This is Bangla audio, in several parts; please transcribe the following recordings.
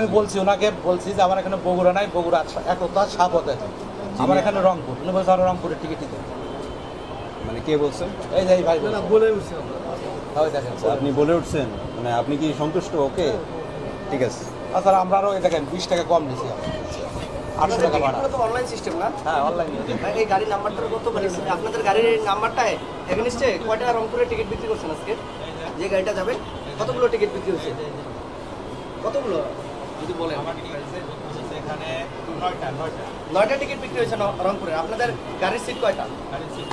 আমি বলছি ওনাকে বলছি যে আমার এখানে বগুড়া নাই, বগুড়া একতা সাপথে, আমার এখানে রংপুর। উনি বলছে আমার রংপুরের টিকিট নিতে। মানে কে বলছেন? এই যে ভাই বলে উঠছে, দেখেন আপনি বলে উঠছেন, মানে আপনি কি সন্তুষ্ট? ওকে, ঠিক আছে। আচ্ছা, আমরা আরও দেখেন 20 টাকা কম নিয়েছি, 800 টাকা ভাড়া। অনলাইন সিস্টেম না? হ্যাঁ, অনলাইন। এই গাড়ির নাম্বারটার কত মানে আপনাদের গাড়ির নাম্বারটা এগেইনস্টে কয়টা রংপুরের টিকিট বিক্রি করছেন আজকে? যে গাড়িটা যাবে কতগুলো টিকিট বিক্রি হয়েছে? কতগুলো যদি বলেন? এখানে 9টা টিকিট বিক্রি হয়েছে রংপুরে। আপনাদের গাড়ির সিট কয়টা? গাড়ির সিট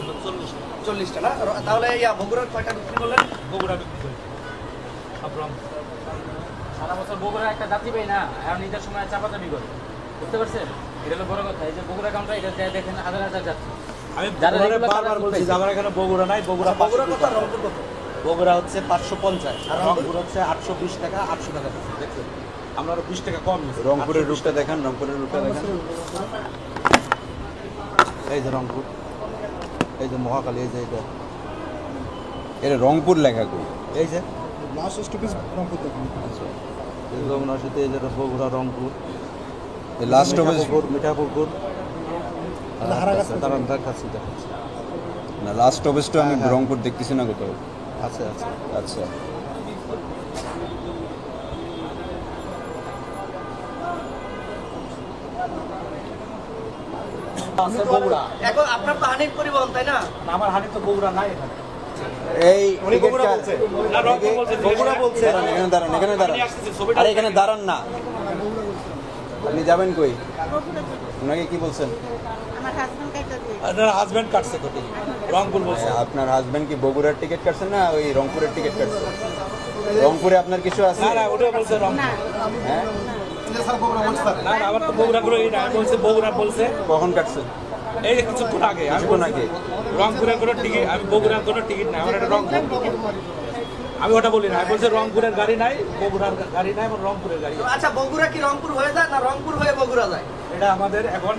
40টা না? তাহলে বগুড়ার কয়টা বিক্রি করলেন? বগুড়া বিক্রি করি সারা বছর। বগুড়া একটা যাত্রী পাই না, এখন ঈদের সময় চাপাচাপি করে, বুঝতে পারছেন? এটা হলো বড় কথা। এই যে বগুড়া কাউন্টার, এটা দেখেন হাজার হাজার যাত্রী। আমি বারবার বলছি যে আমার এখানে বগুড়া নাই। বগুড়া কত, রংপুর কত? বগুড়া হচ্ছে 550, আর রংপুর হচ্ছে 820 টাকা, 800 টাকা দেখছেন। আমরা আরো 20 টাকা কম নিচ্ছি। রংপুরের রুটটা দেখান, রংপুরের রুটটা দেখান। এই যে রংপুর, এই যে মহাকালী, এই যে এটা রংপুর লেখা কই? এই যে লাস্ট স্টপেজ রংপুর দেখুন। ওনার সাথে এই যে বগুড়া রংপুর, লাস্ট স্টপেজ মিঠাপুকুর, দাঁড়ান দেখাচ্ছি। না, লাস্ট স্টপেজটা আমি রংপুর দেখতেছি না কোথাও। আচ্ছা আচ্ছা আচ্ছা, বগুড়া। এখন আপনার তো হানিফ পরিবহন, তাই না? আমার হানি তো বগুড়া নাই এখানে। এই বগুড়া বলছে, বগুড়া বলছে। এখানে দাঁড়ান, এখানে দাঁড়ান। আরে এখানে দাঁড়ান না, আপনি যাবেন কই? ওনাকে কি বলছেন? আপনার হাজবেন্ড কাটছে তো টিকিট, রংপুর বলছে। আপনার হাজবেন্ড কি বগুড়ার টিকিট কাটছেন না ওই রংপুরের টিকিট কাটছেন? রংপুরে আপনার কিছু আছে? না না, ওটা বলছে রংপুর। হ্যাঁ, না না, আমার তো বগুড়া করে বলছে, বগুড়া বলছে। কখন কাটছেন? এই যে কিছুক্ষণ আগে আমি কিছুক্ষণ আগে। রংপুরের কোনো টিকিট, আমি বগুড়ার কোনো টিকিট নাই, আমার একটা রংপুর। আমি ওটা বলি না, আমি বলছি রংপুরের গাড়ি নাই, বগুড়ার গাড়ি নাই, আমার রংপুরের গাড়ি। আচ্ছা, বগুড়া কি রংপুর হয়ে যায় না রংপুর হয়ে বগুড়া যায়? এটা আমাদের এখন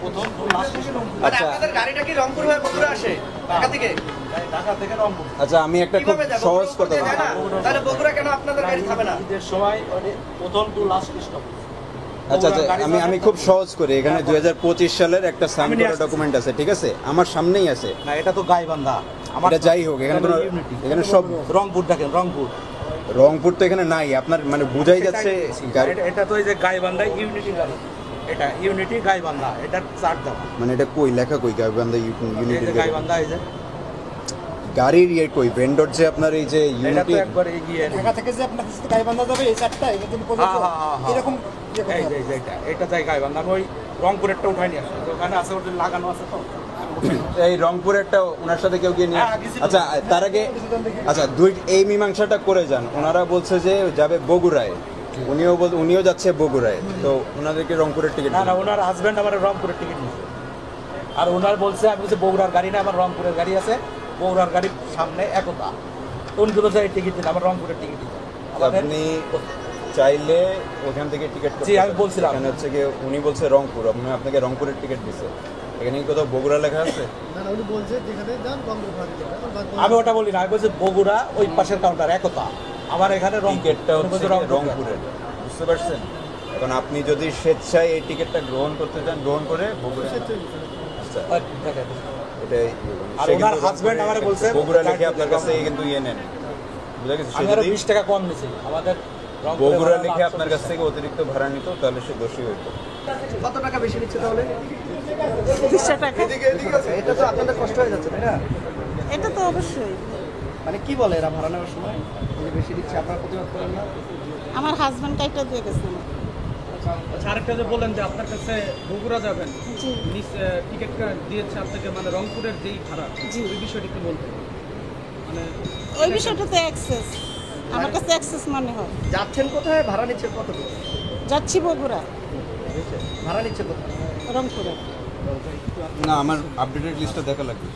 প্রথম লাস্ট স্টেশন। মানে আচ্ছা। আপনাদের গাড়িটা কি রংপুর হয়ে বগুড়া আসে ঢাকা থেকে? ঢাকা থেকে রংপুর। আচ্ছা, আমি একটা খুব কিভাবে যায়? সহজ কথা বগুড়া যায় না? তাহলে বগুড়া কেন আপনাদের গাড়ি থামে না? ঈদের সময় প্রথম টু লাস্ট স্টপ। আচ্ছা আচ্ছা, আমি খুব সহজ করি। এখানে 2025 সালের একটা সাইন করা ডকুমেন্ট আছে, ঠিক আছে? আমার সামনেই আছে। না, এটা তো গাইবান্ধা। এটা যাই হোক, এখানে সব রংপুর দেখেন, রংপুর। রংপুর তো এখানে নাই। আপনার মানে বুঝাই যাচ্ছে গাড়ি, এটা তো এই যে গাইবান্ধা ইউনিটি গাড়ি, এটা ইউনিটি গাইবান্ধা, এটা চার দেওয়া। মানে এটা কই লেখা কই? গাইবান্ধা এই ইউনিটি যে গাইবান্ধা, এই যে গাড়ির ইয়ে কই? ভেন্ডর যে আপনার এই যে এটা তো ইউনিটি, একবার এগিয়ে। ঢাকা থেকে যে আপনার কাছে গাইবান্ধা যাবে এই চারটা এখানে পর্যন্ত এরকম ইয়ে করতে এই হবে। যে এটা যাই গাইবান্ধা। আমি ওই রংপুরেরটা উঠাই নিয়ে আসছি, ওখানে আছে, ওটা লাগানো আছে তো। এই রংপুরেরটা ওনার সাথে কেউ গিয়ে নিয়ে হ্যাঁ, গেছিল। আচ্ছা, তার আগে আচ্ছা এই মীমাংসাটা করে যান। ওনারা বলছে যে যাবে বগুড়ায়, উনিও যাচ্ছে বগুড়ায়, তো ওনাদেরকে রংপুরের টিকিট না না, ওনার হাজব্যান্ড আমার রংপুরের টিকিট নিচ্ছে, আর ওনার বলছে, আমি বলছি বগুড়ার গাড়ি না, আমার রংপুরের গাড়ি আছে, বগুড়ার গাড়ির সামনে একতা। উনি তো বলছে টিকিট দিন, আমার রংপুরের টিকিট দিন। আপনি চাইলে ওখান থেকে টিকিট জি, আমি বলছিলাম। এখানে হচ্ছে কি উনি বলছে রংপুর, আপনাকে রংপুরের টিকিট দিছে। এখানে কি কোথাও বগুড়া লেখা আছে? আমি ওটা বলি না, আমি বলছি বগুড়া ওই পাশের কাউন্টার একতা, আমার এখানে টিকিটটা হচ্ছে রংপুরের, বুঝতে পারছেন? এখন আপনি যদি স্বেচ্ছায় এই টিকিটটা গ্রহণ করতে চান, গ্রহণ করে বগুড়া, আচ্ছা এটাই। আর ওনার হাজবেন্ড আমারে বলছে বগুড়া লিখে আপনার কাছে কিন্তু ইয়ে নেন, বুঝা গেছে? আমি আরো 20 টাকা কম নিছি, আমাদের বগুড়া লিখে আপনার কাছ থেকে অতিরিক্ত ভাড়া নিত, তাহলে সে দোষী হইত। কত টাকা বেশি নিচ্ছে তাহলে? 200 টাকা। এটা তো আপনাদের কষ্ট হয়ে যাচ্ছে, তাই না? এটা তো অবশ্যই। মানে কি বলে এরা ভাড়া নেওয়ার সময় যে বেশি দিচ্ছে, আপনারা প্রতিবাদ করেন না? আমার হাজবেন্ড কাইটা দিয়ে গেছে। আচ্ছা, আরেকটা যে বলেন যে আপনার কাছে বগুড়া যাবেন, জি টিকিটটা দিয়েছে আপনাকে, মানে রংপুরের যেই ভাড়া, জি। ওই বিষয়টি একটু বলবেন। মানে ওই বিষয়টা তো অ্যাক্সেস, আমার কাছে অ্যাক্সেস মনে হয়। যাচ্ছেন কোথায়, ভাড়া নিচ্ছে কতটুকু? যাচ্ছি বগুড়া, ভাড়া নিচ্ছে কোথায়? রংপুরে। না, আমার আপডেটেড লিস্টটা দেখা লাগবে।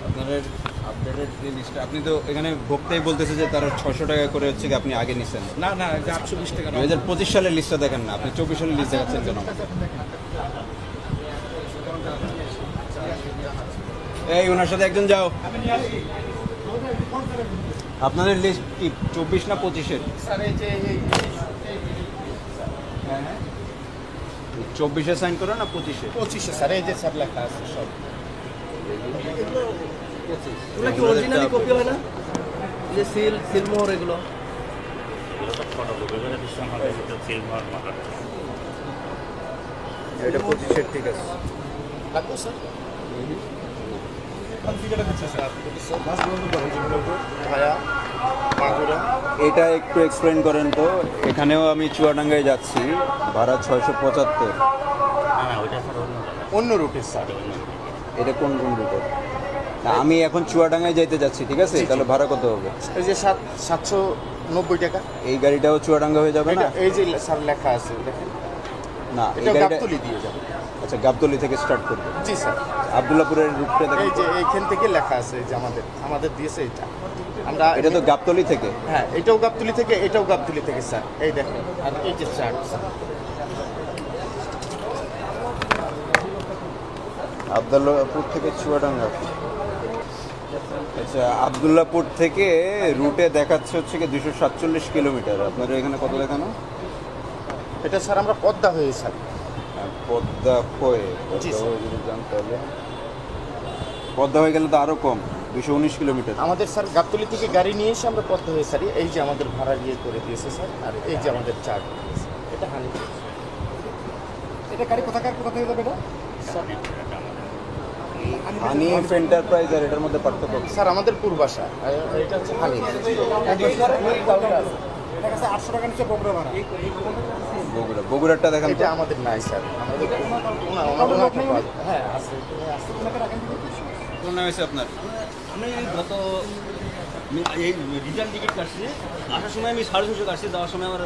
আপনাদের আপডেটেড যে লিস্টটা, আপনি তো এখানে ভোক্তাই বলতেছে যে তারা 600 টাকা করে হচ্ছে কি আপনি আগে নিছেন। না না, 820 টাকা। 2025 সালের লিস্টটা দেখেন না, আপনি 24 সালের লিস্ট দেখাচ্ছেন কেন? এই ওনার সাথে একজন যাও। আপনাদের লিস্ট কি 24 না 25-এর? 24-এ সাইন করে না 25-এ? 25-এ স্যার, এই যে স্যার লেখা আছে সব। এগুলো কি অরিজিনালি কপি হয় না? এই যে সিলমোহর এগুলো এটা 25-এর ঠিক আছে। লাগবে স্যার? ভায়া মাগুরা এটা একটু এক্সপ্লেন করেন তো। এখানেও আমি চুয়াডাঙ্গায় যাচ্ছি, ভাড়া 675। অন্য রুটে স্যার। এটা কোন কোন রুটে? আমি এখন চুয়াডাঙ্গায় যাইতে যাচ্ছি, ঠিক আছে? তাহলে ভাড়া কত হবে? এই যে 790 টাকা। এই গাড়িটাও চুয়াডাঙ্গা হয়ে যাবে না? এই যে স্যার লেখা আছে দেখেন, না, এই এটা গাড়িটা গাবতলী দিয়ে যাবে। আচ্ছা, গাবতলী থেকে স্টার্ট করবে। জি স্যার। আব্দুল্লাপুরের রুটটা এই দেখেন। যে এইখান থেকে লেখা আছে, এই যে আমাদের দিয়েছে এটা। আমরা এটা তো গাবতলী থেকে। হ্যাঁ, এটাও গাবতলী থেকে, এটাও গাবতলী থেকে স্যার। এই দেখেন, আর এই যে চার্ট স্যার। আব্দুল্লাপুর থেকে চুয়াডাঙ্গা। আচ্ছা, আব্দুল্লাপুর থেকে রুটে দেখাচ্ছে হচ্ছে কি 247 কিলোমিটার। আপনাদের এখানে কত দেখানো? এটা স্যার আমরা পদ্মা হয়ে স্যার। পদ্মা হয়ে জি, পদ্মা স্যার। হয়ে যদি জানতে হবে, পদ্মা হয়ে গেলে তো আরও কম, 219 কিলোমিটার। আমাদের স্যার গাবতলী থেকে গাড়ি নিয়ে এসে আমরা পদ্মা হয়ে স্যার, এই যে আমাদের ভাড়া ইয়ে করে দিয়েছে স্যার, আর এই যে আমাদের চার্ট দিয়েছে। এটা হানি এটা গাড়ি কোথা থেকে যাবে এটা? হানিফ এন্টারপ্রাইজ আর এটার মধ্যে পার্থক্য কি? স্যার আমাদের পূর্বাশা, আর এটা হচ্ছে হানি। এটা কাছে 800 টাকা নিচে বগুড়া ভাড়া। বগুড়ারটা দেখান তো। এটা আমাদের নাই স্যার, আমাদের হ্যাঁ আছে। কোন নাম হয়েছে আপনার? আমি গত এই রিটার্ন টিকিট কাটছি, আসার সময় আমি 650 কাটছি, যাওয়ার সময় আমার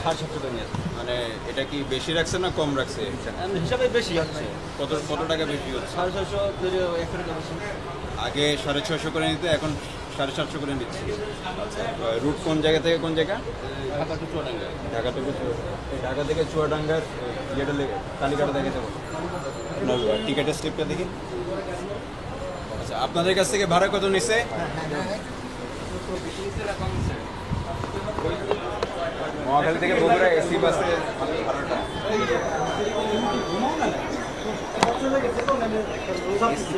750 টাকা নিয়ে আসছে। মানে এটা কি বেশি রাখছে না কম রাখছে? হিসাবে বেশি হচ্ছে, কত কত টাকা বেশি হচ্ছে? 650 100 টাকা বেশি। আগে 650 করে নিতে, এখন 750 করে নিচ্ছে। আচ্ছা, রুট কোন জায়গা থেকে কোন জায়গা? ঢাকা টু চুয়াডাঙ্গা। ঢাকা থেকে ঢাকা থেকে চুয়াডাঙ্গার ইয়েটা তালিকাটা দেখে দেবো, আপনার টিকিটের স্লিপটা দেখি। আচ্ছা, আপনাদের কাছ থেকে ভাড়া কত নিচ্ছে? মহাখালী থেকে বগুড়া এসি বাসে ভাড়াটা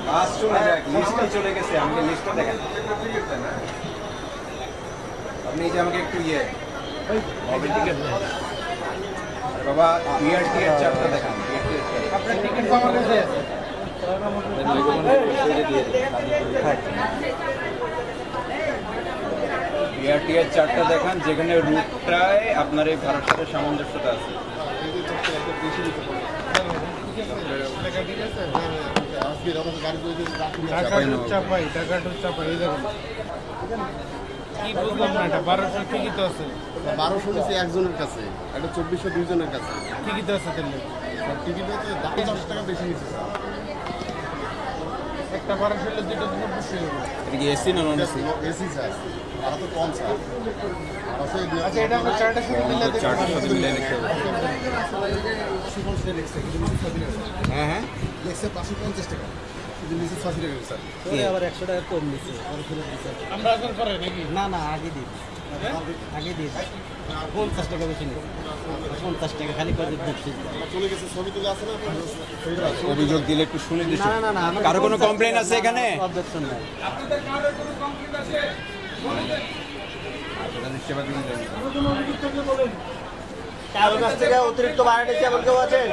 বাস চলে যাক, লিস্টটা চলে গেছে, আমাকে লিস্টটা দেখেন। আপনি এই যে আমাকে একটু মোবাইল টিকিট বাবা, বিআরটি এর চার্টটা দেখান। আপনার টিকিট তো আমার কাছে আছে। বিআরটি এর চার্টটা দেখান, যেখানে রুটটায় আপনার এই ভাড়ার সাথে সামঞ্জস্যতা আছে। কি বুঝলাম না, এটা 1200 ঠিকই তো আছে। 1200 নিচে একজনের কাছে, একটা 2400 দুইজনের কাছে। ঠিকই তো আছে তাহলে। টিকিট হচ্ছে 10 টাকা বেশি নিচ্ছে স্যার। একটা 1200 হলে দুটো 2400 হবে। এটা কি এসি না নন এসি? এসি স্যার, ভাড়া তো কম স্যার। আচ্ছা, এটা আমরা চারটার সাথে মিলে দেখি। চার্টের সাথে মিলিয়ে দেখতে হবে। হ্যাঁ হ্যাঁ, লেখছে 550 টাকা, কিন্তু নিচে 80 টাকা স্যার। আবার 100 টাকা কম নিচ্ছে। আমরা এখন করে নাকি? না আগে দিই, আগে দিই 50 টাকা বেশি নিচ্ছে। 50 টাকা খালি করে দিচ্ছি। চলে গেছে, ছবি তুলে আছে না আপনার? অভিযোগ দিলে একটু শুনে দিচ্ছি। না কারো কোনো কমপ্লেন আছে এখানে? অবজেকশন নাই। কারো কাছ থেকে অতিরিক্ত ভাড়া নিচ্ছে এমন কেউ আছেন?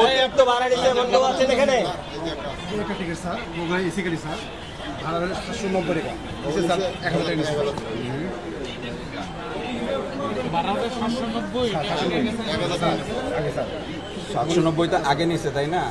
অতিরিক্ত ভাড়া নিচ্ছে এমন কেউ আছেন এখানে? একটা টিকিট স্যার, বগুড়া এসি গাড়ি স্যার, ভাড়া 790 টাকা। নিচে স্যার 1000 টাকা নিচ্ছে। 1290 1000 টাকা আগে স্যার। 790 তো আগে নিছে, তাই না?